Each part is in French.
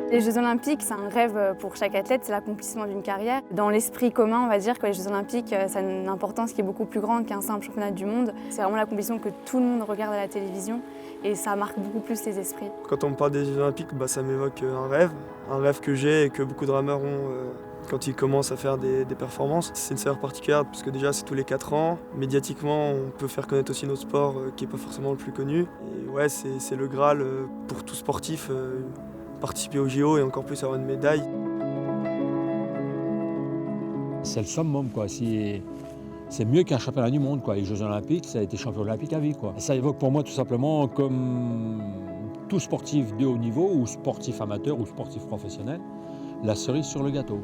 Les Jeux Olympiques, c'est un rêve pour chaque athlète, c'est l'accomplissement d'une carrière. Dans l'esprit commun, on va dire que les Jeux Olympiques, ça a une importance qui est beaucoup plus grande qu'un simple championnat du monde. C'est vraiment l'accomplissement que tout le monde regarde à la télévision et ça marque beaucoup plus les esprits. Quand on me parle des Jeux Olympiques, ça m'évoque un rêve que j'ai et que beaucoup de rameurs ont quand ils commencent à faire des performances. C'est une saveur particulière parce que déjà c'est tous les 4 ans. Médiatiquement, on peut faire connaître aussi notre sport qui n'est pas forcément le plus connu. Et ouais, c'est le Graal pour tout sportif. Participer aux JO et encore plus avoir une médaille. C'est le summum, quoi. C'est mieux qu'un championnat du monde, quoi. Les Jeux Olympiques, ça a été champion olympique à vie, quoi. Ça évoque pour moi tout simplement comme tout sportif de haut niveau, ou sportif amateur, ou sportif professionnel, la cerise sur le gâteau.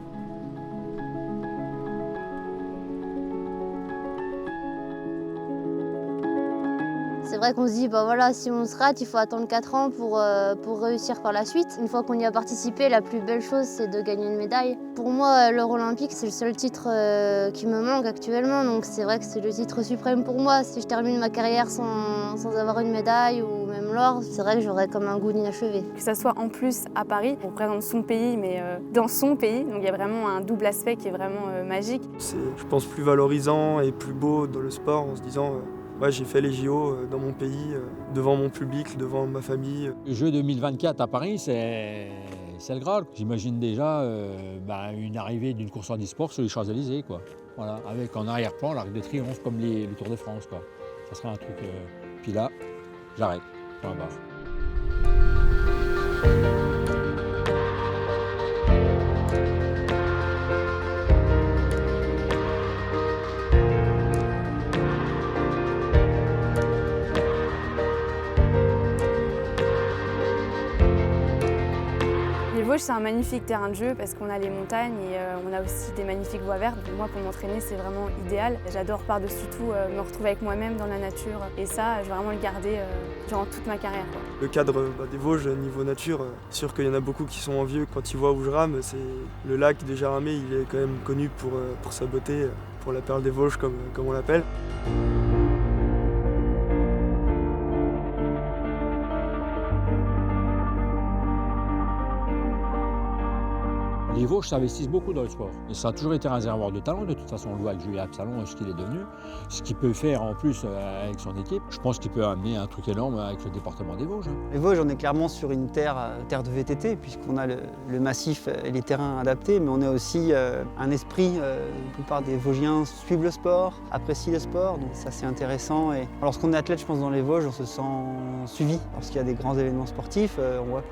C'est vrai qu'on se dit, voilà, si on se rate, il faut attendre 4 ans pour réussir par la suite. Une fois qu'on y a participé, la plus belle chose, c'est de gagner une médaille. Pour moi, l'or olympique, c'est le seul titre qui me manque actuellement, donc c'est vrai que c'est le titre suprême pour moi. Si je termine ma carrière sans avoir une médaille ou même l'or, c'est vrai que j'aurais comme un goût d'inachevé. Que ça soit en plus à Paris, on représente son pays, mais dans son pays, donc il y a vraiment un double aspect qui est vraiment magique. C'est, je pense, plus valorisant et plus beau dans le sport en se disant ouais, j'ai fait les JO dans mon pays, devant mon public, devant ma famille. Le Jeu 2024 à Paris, c'est le Graal. J'imagine déjà une arrivée d'une course en e-sport sur les Champs-Élysées, quoi. Voilà, avec en arrière-plan l'Arc de Triomphe comme le Tour de France, quoi. Ça serait un truc. Puis là, j'arrête. Point barre. Les Vosges, c'est un magnifique terrain de jeu parce qu'on a les montagnes et on a aussi des magnifiques voies vertes. Moi, pour m'entraîner, c'est vraiment idéal. J'adore par-dessus tout me retrouver avec moi-même dans la nature et ça, je vais vraiment le garder durant toute ma carrière, quoi. Le cadre des Vosges, niveau nature, sûr qu'il y en a beaucoup qui sont envieux quand ils voient où je rame. C'est le lac de Jaramé, il est quand même connu pour sa beauté, pour la perle des Vosges comme on l'appelle. Les Vosges s'investissent beaucoup dans le sport. Et ça a toujours été un réservoir de talent. De toute façon, on le voit avec Julien Absalon, ce qu'il est devenu. Ce qu'il peut faire en plus avec son équipe. Je pense qu'il peut amener un truc énorme avec le département des Vosges. Les Vosges, on est clairement sur une terre de VTT, puisqu'on a le massif et les terrains adaptés, mais on a aussi un esprit. La plupart des Vosgiens suivent le sport, apprécient le sport, donc ça c'est intéressant. Et lorsqu'on est athlète, je pense, dans les Vosges, on se sent suivi. Lorsqu'il y a des grands événements sportifs, on voit que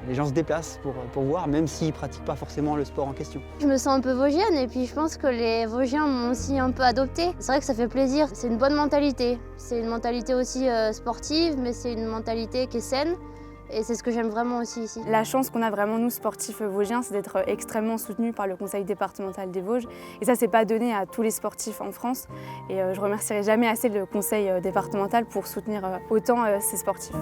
les gens se déplacent pour voir, même s'ils ne pratiquent pas forcément le sport en question. Je me sens un peu vosgienne et puis je pense que les Vosgiens m'ont aussi un peu adoptée. C'est vrai que ça fait plaisir, c'est une bonne mentalité. C'est une mentalité aussi sportive, mais c'est une mentalité qui est saine. Et c'est ce que j'aime vraiment aussi ici. La chance qu'on a vraiment, nous, sportifs vosgiens, c'est d'être extrêmement soutenus par le conseil départemental des Vosges. Et ça, c'est pas donné à tous les sportifs en France. Et je remercierai jamais assez le conseil départemental pour soutenir autant ces sportifs.